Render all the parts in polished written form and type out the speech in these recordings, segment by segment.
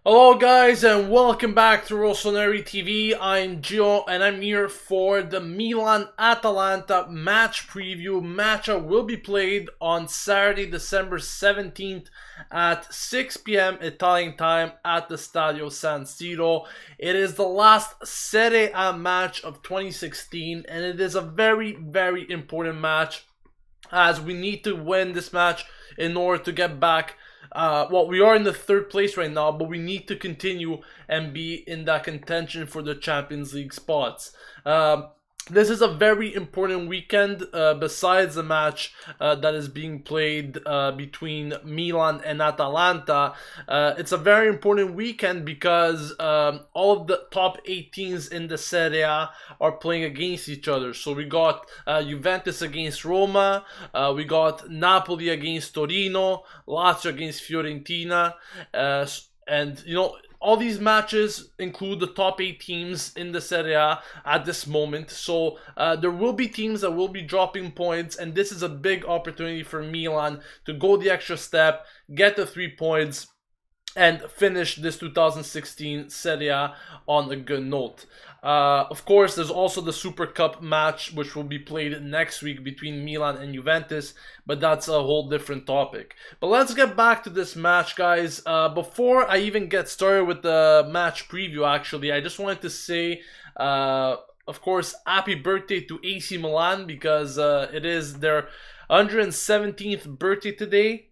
Hello guys and welcome back to Rossoneri TV. I'm Gio and I'm here for the Milan-Atalanta match preview. Match that will be played on Saturday, December 17th at 6 p.m. Italian time at the Stadio San Siro. It is the last Serie A match of 2016 and it is a very important match as we need to win this match in order to get back. We are in the third place right now, but we need to continue and be in that contention for the Champions League spots. This is a very important weekend besides the match that is being played between Milan and Atalanta. It's a very important weekend because all of the top 8 teams in the Serie A are playing against each other. So we got Juventus against Roma, we got Napoli against Torino, Lazio against Fiorentina, and all these matches include the top 8 teams in the Serie A at this moment. So there will be teams that will be dropping points, and this is a big opportunity for Milan to go the extra step, get the 3 points, and finish this 2016 Serie A on a good note. Of course, there's also the Super Cup match, which will be played next week between Milan and Juventus, but that's a whole different topic. But let's get back to this match, guys. Before I even get started with the match preview, actually, I just wanted to say, of course, happy birthday to AC Milan because it is their 117th birthday today.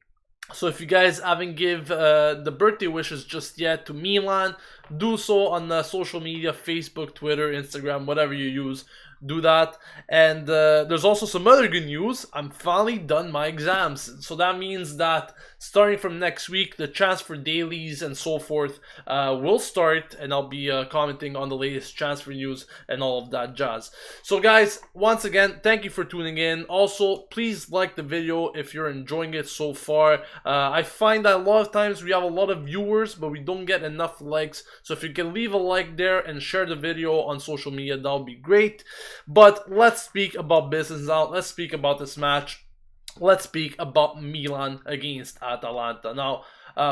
So if you guys haven't give the birthday wishes just yet to Milan, do so on social media, Facebook, Twitter, Instagram, whatever you use. Do that. And there's also some other good news. I'm finally done my exams. So that means that starting from next week, the transfer dailies and so forth will start. And I'll be commenting on the latest transfer news and all of that jazz. So guys, once again, thank you for tuning in. Also, please like the video if you're enjoying it so far. I find that a lot of times we have a lot of viewers, but we don't get enough likes. So if you can leave a like there and share the video on social media, that would be great. But let's speak about business now. Let's speak about this match. Let's speak about Milan against Atalanta. Now,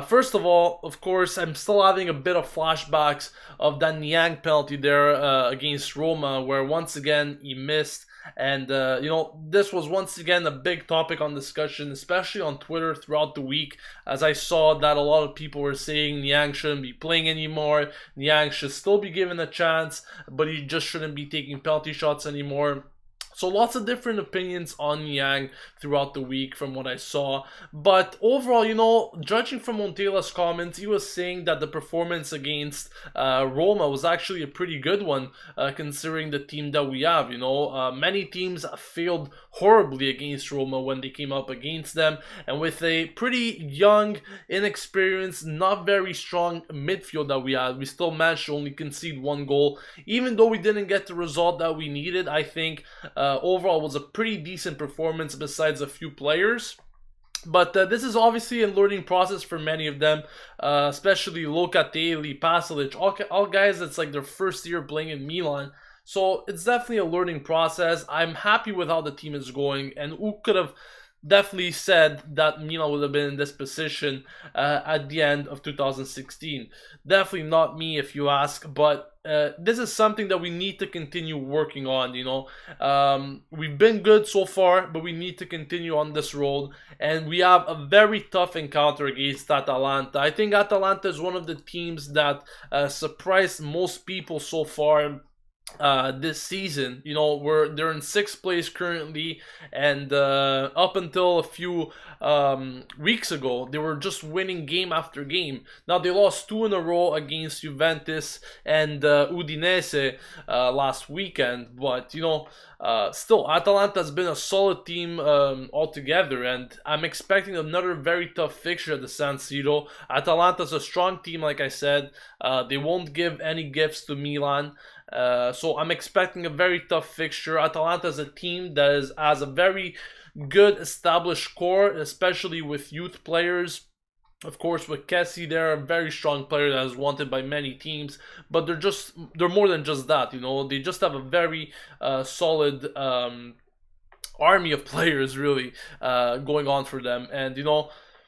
first of all, of course, I'm still having a bit of flashbacks of that Niang penalty there against Roma, where once again he missed. And, this was once again a big topic on discussion, especially on Twitter throughout the week, as I saw that a lot of people were saying Niang shouldn't be playing anymore, Niang should still be given a chance, but he just shouldn't be taking penalty shots anymore. So lots of different opinions on Niang throughout the week from what I saw. But overall, judging from Montela's comments, he was saying that the performance against Roma was actually a pretty good one, considering the team that we have. Many teams failed horribly against Roma when they came up against them. And with a pretty young, inexperienced, not very strong midfield that we had, we still managed to only concede 1 goal. Even though we didn't get the result that we needed, I think overall was a pretty decent performance besides a few players. But this is obviously a learning process for many of them, especially Locatelli, Pasalic, all guys that's like their first year playing in Milan. So it's definitely a learning process. I'm happy with how the team is going, and who could have definitely said that Milan would have been in this position at the end of 2016. Definitely not me if you ask, but this is something that we need to continue working on. We've been good so far, but we need to continue on this road, and we have a very tough encounter against Atalanta. I think Atalanta is one of the teams that surprised most people so far this season. They're in 6th place currently, and up until a few weeks ago they were just winning game after game. Now they lost 2 in a row against Juventus and Udinese last weekend, but still Atalanta has been a solid team altogether, and I'm expecting another very tough fixture at the San Siro. Atalanta's a strong team, like I said. They won't give any gifts to Milan. So I'm expecting a very tough fixture. Atalanta is a team that has a very good established core, especially with youth players. Of course, with Kessie, they're a very strong player that is wanted by many teams, but they're more than just that. They just have a very solid army of players, really, going on for them. And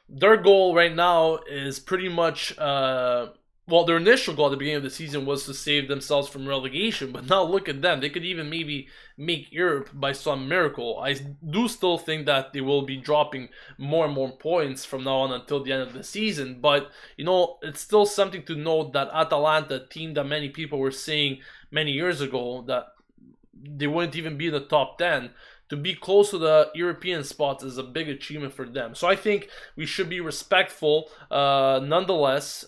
their goal right now is pretty much well, their initial goal at the beginning of the season was to save themselves from relegation, but now look at them. They could even maybe make Europe by some miracle. I do still think that they will be dropping more and more points from now on until the end of the season, but it's still something to note that Atalanta, a team that many people were saying many years ago that they wouldn't even be in the top 10, to be close to the European spots is a big achievement for them. So I think we should be respectful, nonetheless,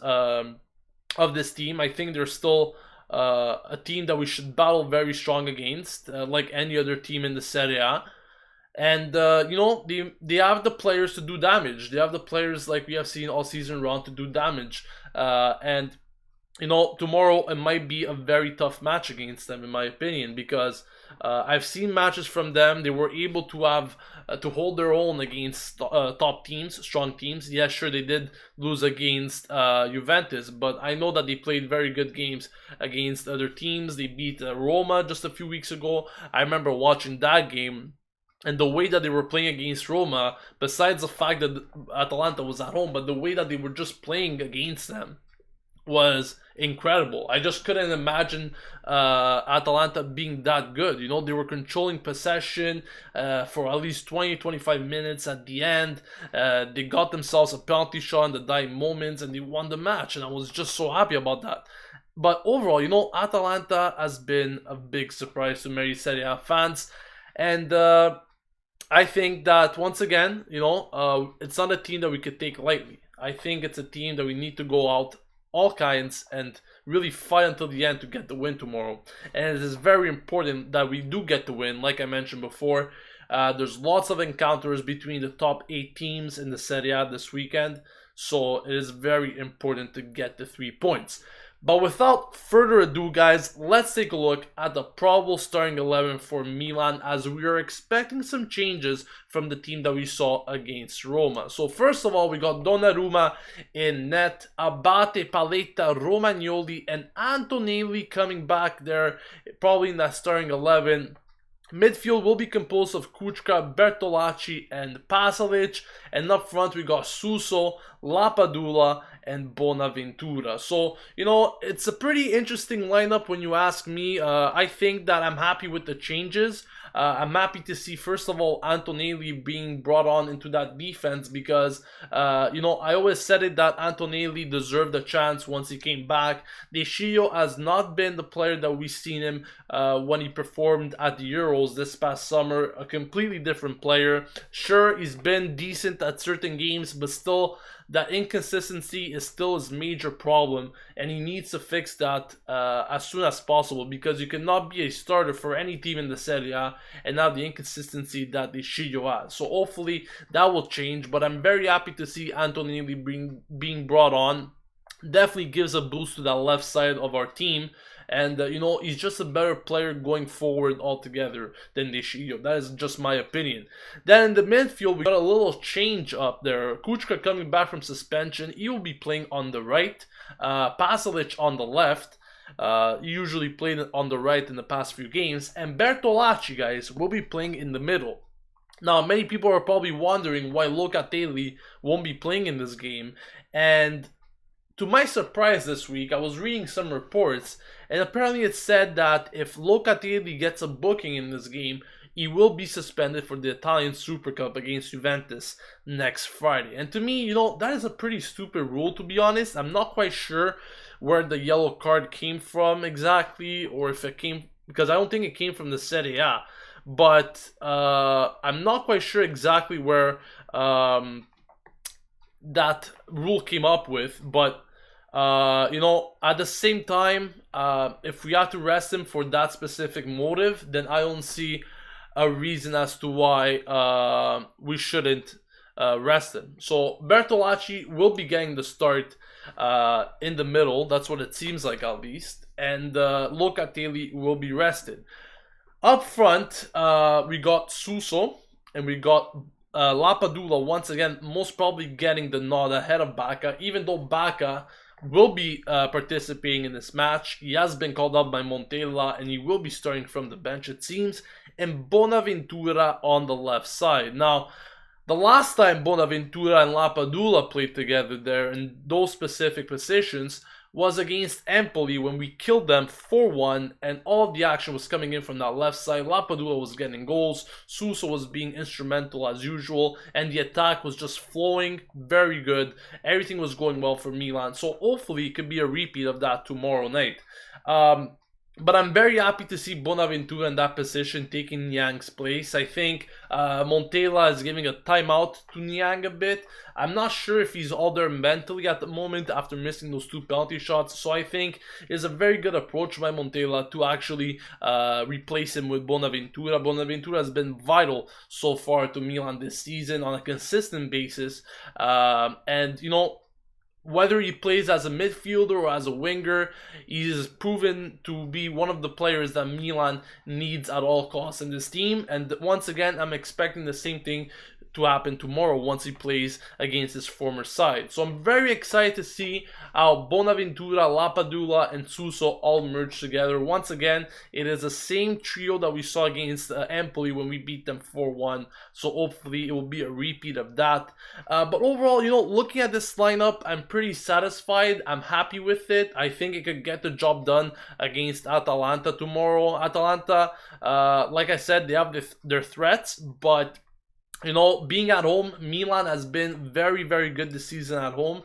of this team. I think they're still a team that we should battle very strong against, like any other team in the Serie A. And they have the players to do damage. They have the players, like we have seen all season round, to do damage. And tomorrow it might be a very tough match against them, in my opinion, because I've seen matches from them. They were able to have to hold their own against top teams, strong teams. Yeah, sure, they did lose against Juventus, but I know that they played very good games against other teams. They beat Roma just a few weeks ago. I remember watching that game. And the way that they were playing against Roma, besides the fact that Atalanta was at home, but the way that they were just playing against them was incredible. I just couldn't imagine Atalanta being that good. They were controlling possession for at least 20-25 minutes at the end. They got themselves a penalty shot in the dying moments and they won the match, and I was just so happy about that. But overall, Atalanta has been a big surprise to many Serie A fans, and I think that once again, it's not a team that we could take lightly. I think it's a team that we need to go out all kinds and really fight until the end to get the win tomorrow. And it is very important that we do get the win, like I mentioned before. There's lots of encounters between the top 8 teams in the Serie A this weekend, so it is very important to get the 3 points. But without further ado, guys, let's take a look at the probable starting 11 for Milan, as we are expecting some changes from the team that we saw against Roma. So first of all, we got Donnarumma in net, Abate, Paletta, Romagnoli, and Antonelli coming back there, probably in that starting 11. Midfield will be composed of Kučka, Bertolacci, and Pasalic. And up front, we got Suso, Lapadula, and Bonaventura. So, it's a pretty interesting lineup when you ask me. I think that I'm happy with the changes. I'm happy to see, first of all, Antonelli being brought on into that defense because, I always said it that Antonelli deserved a chance once he came back. De Sciglio has not been the player that we've seen him when he performed at the Euros this past summer. A completely different player. Sure, he's been decent at certain games, but still, that inconsistency is still his major problem, and he needs to fix that as soon as possible, because you cannot be a starter for any team in the Serie A and have the inconsistency that De Sciglio has. So hopefully that will change, but I'm very happy to see Antonelli being brought on. Definitely gives a boost to that left side of our team. And, he's just a better player going forward altogether than De Sciglio. That is just my opinion. Then in the midfield, we got a little change up there. Kučka coming back from suspension. He will be playing on the right. Pasalic on the left. He usually played on the right in the past few games. And Bertolacci, guys, will be playing in the middle. Now, many people are probably wondering why Locatelli won't be playing in this game. And to my surprise this week, I was reading some reports, and apparently it said that if Locatelli gets a booking in this game, he will be suspended for the Italian Super Cup against Juventus next Friday. And to me, that is a pretty stupid rule, to be honest. I'm not quite sure where the yellow card came from exactly, or if it came, because I don't think it came from the Serie A. But I'm not quite sure exactly where that rule came up with, but at the same time, if we have to rest him for that specific motive, then I don't see a reason as to why we shouldn't rest him. So Bertolacci will be getting the start in the middle. That's what it seems like, at least. And Locatelli will be rested. Up front, we got Suso and we got Lapadula once again, most probably getting the nod ahead of Bacca, even though Bacca will be participating in this match. He has been called up by Montella and he will be starting from the bench, it seems, and Bonaventura on the left side. Now, the last time Bonaventura and Lapadula played together there in those specific positions was against Empoli when we killed them 4-1, and all of the action was coming in from that left side. Lapadula was getting goals, Suso was being instrumental as usual, and the attack was just flowing very good. Everything was going well for Milan, so hopefully it could be a repeat of that tomorrow night. But I'm very happy to see Bonaventura in that position taking Niang's place. I think Montella is giving a timeout to Niang a bit. I'm not sure if he's all there mentally at the moment after missing those 2 penalty shots. So I think it's a very good approach by Montella to actually replace him with Bonaventura. Bonaventura has been vital so far to Milan this season on a consistent basis. And, you know, whether he plays as a midfielder or as a winger, he's proven to be one of the players that Milan needs at all costs in this team. And once again, I'm expecting the same thing to happen tomorrow once he plays against his former side. So I'm very excited to see how Bonaventura, Lapadula, and Suso all merge together. Once again, it is the same trio that we saw against Empoli when we beat them 4-1. So hopefully it will be a repeat of that. But overall, you know, looking at this lineup, I'm pretty satisfied. I'm happy with it. I think it could get the job done against Atalanta tomorrow. Atalanta, like I said, they have their threats, but you know, being at home, Milan has been very, very good this season at home.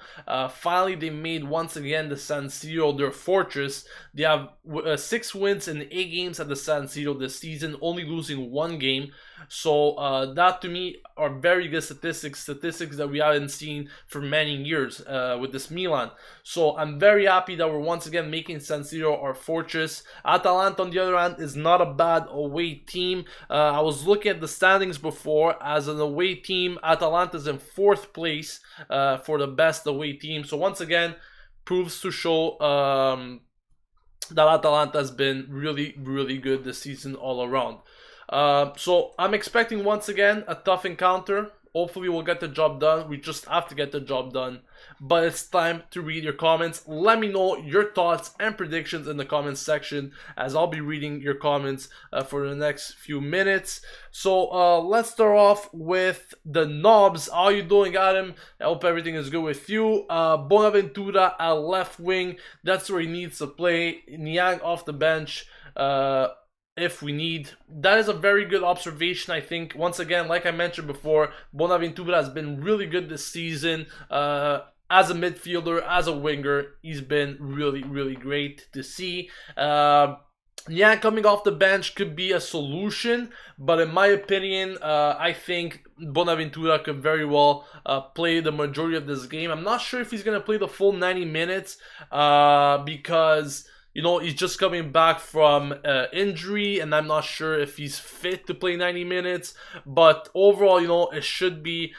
Finally, they made once again the San Siro their fortress. They have 6 wins in 8 games at the San Siro this season, only losing 1 game. So that to me are very good statistics that we haven't seen for many years with this Milan. So I'm very happy that we're once again making San Siro our fortress. Atalanta, on the other hand, is not a bad away team. I was looking at the standings before. As an away team, Atalanta is in 4th place for the best away team. So once again, proves to show that Atalanta has been really, really good this season all around. So I'm expecting once again a tough encounter. Hopefully we'll get the job done. We just have to get the job done. But it's time to read your comments. Let me know your thoughts and predictions in the comments section, as I'll be reading your comments for the next few minutes. So let's start off with the knobs. How you doing, Adam? I hope everything is good with you. Bonaventura at left wing. That's where he needs to play. Niang off the bench. If we need. That is a very good observation, I think. Once again, like I mentioned before, Bonaventura has been really good this season. As a midfielder, as a winger, he's been really, really great to see. Yeah, coming off the bench could be a solution, but in my opinion, I think Bonaventura could very well play the majority of this game. I'm not sure if he's going to play the full 90 minutes because, you know, he's just coming back from injury, and I'm not sure if he's fit to play 90 minutes. But overall, you know, it should be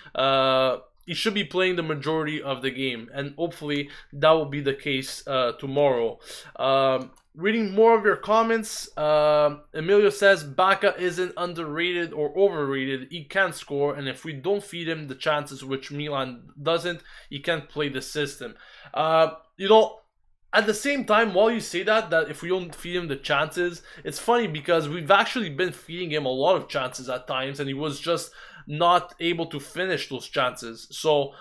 he should be playing the majority of the game, and hopefully that will be the case tomorrow. Reading more of your comments, Emilio says Bacca isn't underrated or overrated. He can score, and if we don't feed him the chances, which Milan doesn't, he can't play the system. You know, at the same time, while you say that if we don't feed him the chances, it's funny because we've actually been feeding him a lot of chances at times, and he was just not able to finish those chances. So,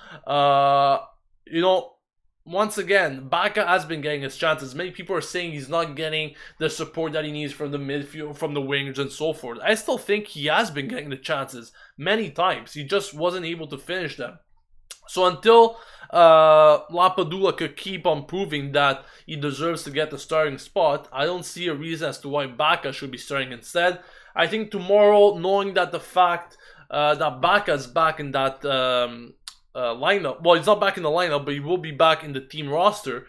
you know, once again, Bacca has been getting his chances. Many people are saying he's not getting the support that he needs from the midfield, from the wingers, and so forth. I still think he has been getting the chances many times. He just wasn't able to finish them. So until Lapadula could keep on proving that he deserves to get the starting spot, I don't see a reason as to why Bacca should be starting instead. I think tomorrow, knowing that the fact that Bacca is back in that lineup, well, he's not back in the lineup, but he will be back in the team roster.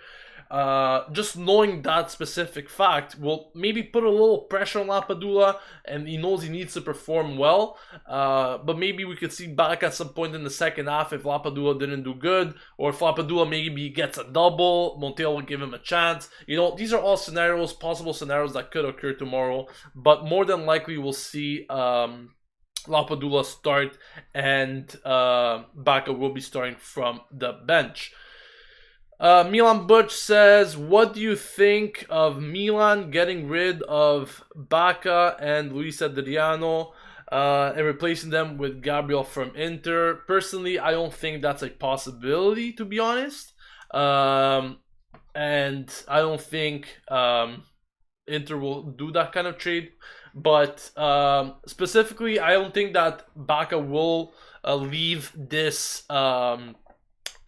Just knowing that specific fact will maybe put a little pressure on Lapadula, and he knows he needs to perform well. But maybe we could see back at some point in the second half if Lapadula didn't do good, or if Lapadula maybe gets a double, Montella will give him a chance. You know, these are all scenarios, possible scenarios that could occur tomorrow, but more than likely we'll see Lapadula start, and Bacca will be starting from the bench. Milan Butch says, what do you think of Milan getting rid of Bacca and Luis Adriano and replacing them with Gabriel from Inter? Personally, I don't think that's a possibility, to be honest. And and I don't think Inter will do that kind of trade. But specifically, I don't think that Baca will leave this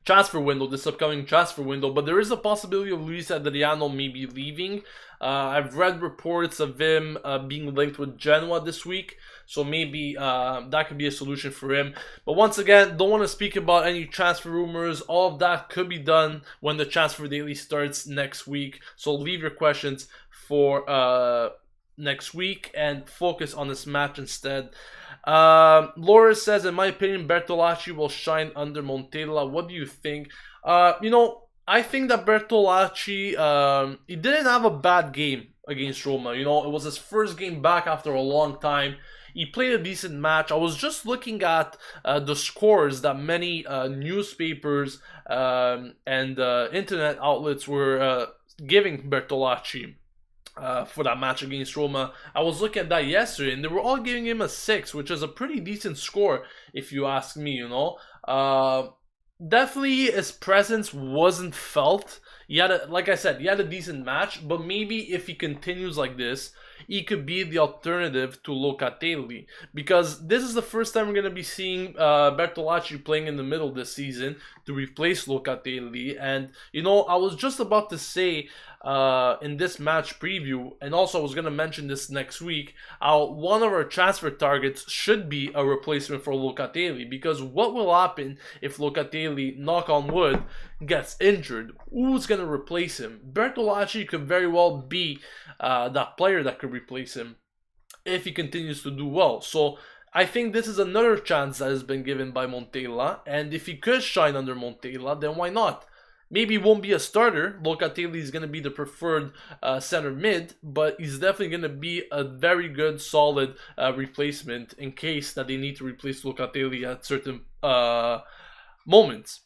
transfer window, this upcoming transfer window. But there is a possibility of Luis Adriano maybe leaving. I've read reports of him being linked with Genoa this week, so maybe that could be a solution for him. But once again, don't want to speak about any transfer rumors. All of that could be done when the transfer daily starts next week. So leave your questions for next week and focus on this match instead. Laura says, in my opinion, Bertolacci will shine under Montella. What do you think? I think that Bertolacci, he didn't have a bad game against Roma. It was his first game back after a long time. He played a decent match. I was just looking at the scores that many newspapers and internet outlets were giving Bertolacci for that match against Roma. I was looking at that yesterday, and they were all giving him a 6, which is a pretty decent score, if you ask me, Definitely his presence wasn't felt. Like I said, he had a decent match, but maybe if he continues like this, he could be the alternative to Locatelli. Because this is the first time we're going to be seeing Bertolacci playing in the middle this season to replace Locatelli. And, I was just about to say in this match preview, and also I was going to mention this next week, one of our transfer targets should be a replacement for Locatelli. Because what will happen if Locatelli, knock on wood, gets injured? Who's going to replace him? Bertolacci could very well be that player that could replace him if he continues to do well. So I think this is another chance that has been given by Montella, and if he could shine under Montella, then why not? Maybe he won't be a starter. Locatelli is going to be the preferred center mid, but he's definitely going to be a very good, solid replacement in case that they need to replace Locatelli at certain moments.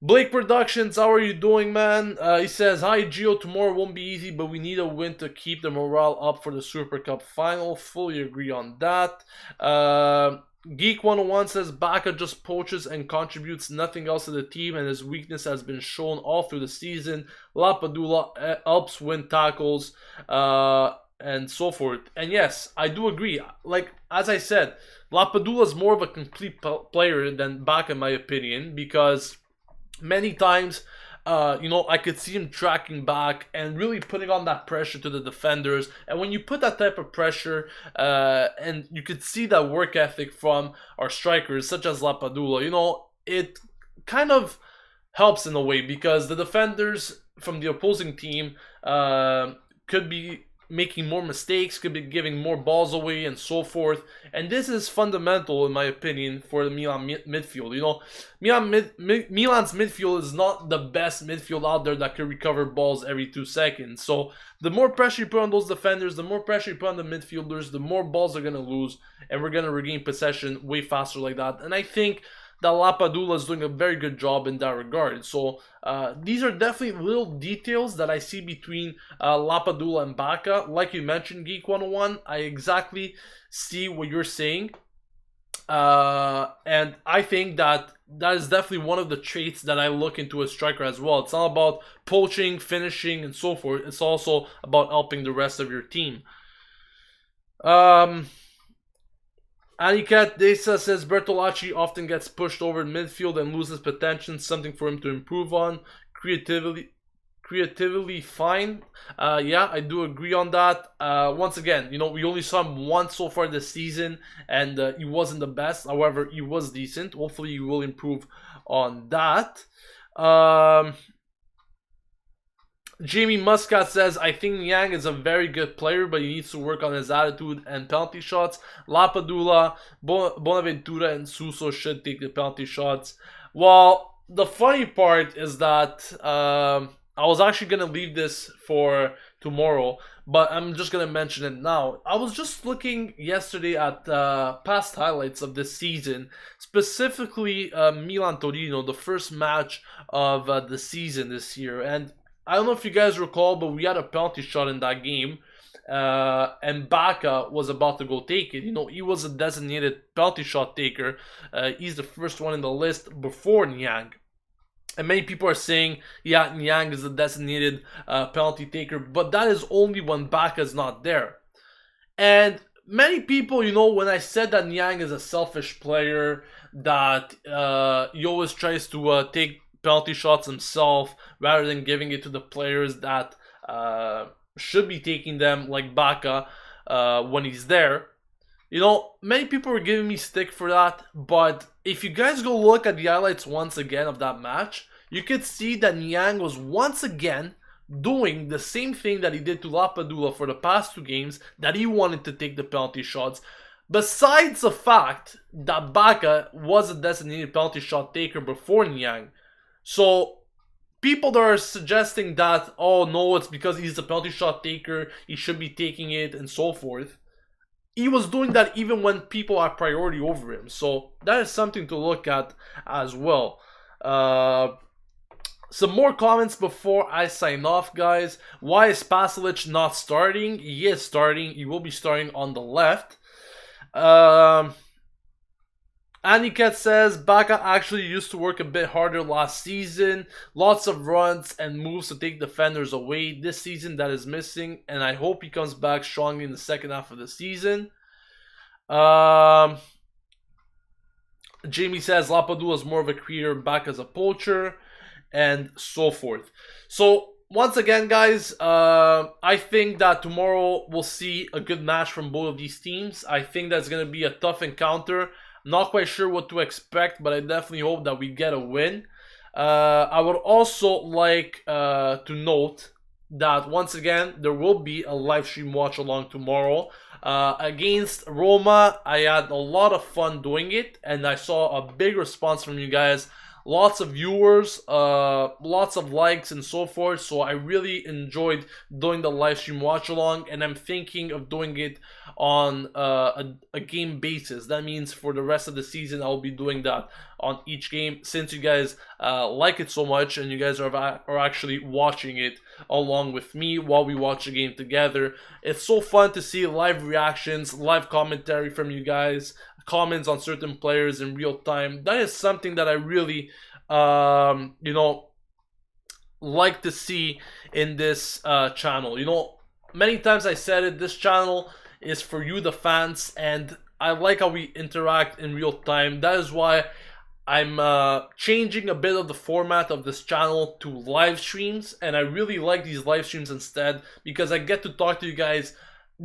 Blake Productions, how are you doing, man? He says, hi, Gio. Tomorrow won't be easy, but we need a win to keep the morale up for the Super Cup final. Fully agree on that. Geek 101 says, Baca just poaches and contributes nothing else to the team, and his weakness has been shown all through the season. Lapadula helps win tackles, and so forth. And yes, I do agree. Like, as I said, Lapadula is more of a complete player than Baca, in my opinion, because many times, I could see him tracking back and really putting on that pressure to the defenders. And when you put that type of pressure, and you could see that work ethic from our strikers, such as Lapadula, it kind of helps in a way because the defenders from the opposing team could be making more mistakes, could be giving more balls away, and so forth. And this is fundamental, in my opinion, for the Milan midfield. Milan's midfield is not the best midfield out there that can recover balls every 2 seconds. So the more pressure you put on those defenders, the more pressure you put on the midfielders, the more balls they're going to lose, and we're going to regain possession way faster like that. And I think that Lapadula is doing a very good job in that regard. So these are definitely little details that I see between Lapadula and Baca. Like you mentioned, Geek 101, I exactly see what you're saying. And I think that is definitely one of the traits that I look into a striker as well. It's not about poaching, finishing, and so forth. It's also about helping the rest of your team. Aniket Desa says Bertolacci often gets pushed over in midfield and loses potential, something for him to improve on. Creatively fine. Yeah, I do agree on that. Once again, we only saw him once so far this season, and he wasn't the best. However, he was decent. Hopefully, he will improve on that. Jamie Muscat says, I think Yang is a very good player, but he needs to work on his attitude and penalty shots. Lapadula, Bonaventura, and Suso should take the penalty shots. Well, the funny part is that I was actually going to leave this for tomorrow, but I'm just going to mention it now. I was just looking yesterday at past highlights of this season, specifically Milan-Torino, the first match of the season this year. And I don't know if you guys recall, but we had a penalty shot in that game, and Baca was about to go take it. He was a designated penalty shot taker. He's the first one in the list before Niang. And many people are saying, yeah, Nyang is the designated penalty taker, but that is only when Baka is not there. And many people, when I said that Nyang is a selfish player, that he always tries to take penalty shots himself rather than giving it to the players that should be taking them, like Baka, when he's there. Many people were giving me stick for that, but if you guys go look at the highlights once again of that match, you could see that Niang was once again doing the same thing that he did to Lapadula for the past 2 games, that he wanted to take the penalty shots. Besides the fact that Baka was a designated penalty shot taker before Niang. So people that are suggesting that, oh no, it's because he's a penalty shot taker, he should be taking it, and so forth. He was doing that even when people are priority over him. So that is something to look at as well. Some more comments before I sign off, guys. Why is Pasalic not starting? He is starting. He will be starting on the left. Aniket says, Baka actually used to work a bit harder last season. Lots of runs and moves to take defenders away. This season that is missing, and I hope he comes back strongly in the second half of the season. Jamie says, Lapadula is more of a creator, Baka as a poacher, and so forth. So, once again, guys, I think that tomorrow we'll see a good match from both of these teams. I think that's going to be a tough encounter. Not quite sure what to expect, but I definitely hope that we get a win. I would also like to note that once again there will be a live stream watch along tomorrow against Roma. I had a lot of fun doing it, and I saw a big response from you guys. Lots of viewers, lots of likes and so forth. So I really enjoyed doing the live stream watch along, and I'm thinking of doing it on a game basis. That means for the rest of the season I'll be doing that on each game, since you guys like it so much and you guys are actually watching it along with me while we watch the game together. It's so fun to see live reactions, live commentary from you guys, comments on certain players in real time. That is something that I really like to see in this channel. Many times I said it, this channel is for you, the fans, and I like how we interact in real time. That is why I'm changing a bit of the format of this channel to live streams, and I really like these live streams instead, because I get to talk to you guys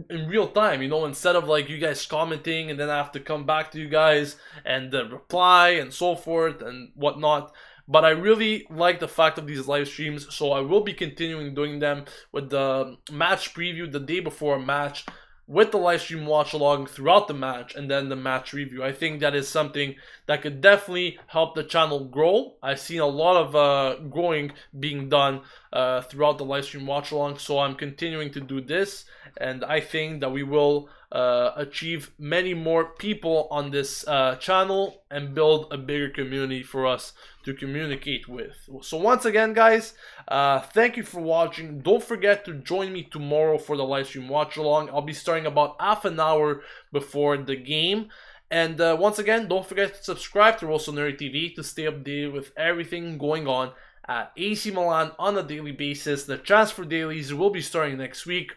in real time, instead of like you guys commenting and then I have to come back to you guys and reply and so forth and whatnot. But I really like the fact of these live streams, so I will be continuing doing them with the match preview the day before a match, with the live stream watch along throughout the match, and then the match review. I think that is something that could definitely help the channel grow. I've seen a lot of growing being done throughout the live stream watch along, so I'm continuing to do this, and I think that we will achieve many more people on this channel and build a bigger community for us to communicate with. So once again, guys, thank you for watching. Don't forget to join me tomorrow for the live stream watch along. I'll be starting about half an hour before the game. And once again, don't forget to subscribe to Rossoneri TV to stay updated with everything going on at AC Milan on a daily basis. The transfer dailies will be starting next week.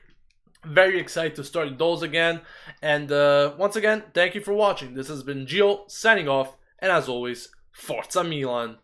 Very excited to start those again. And once again, thank you for watching. This has been Gio signing off, and as always, Forza Milan.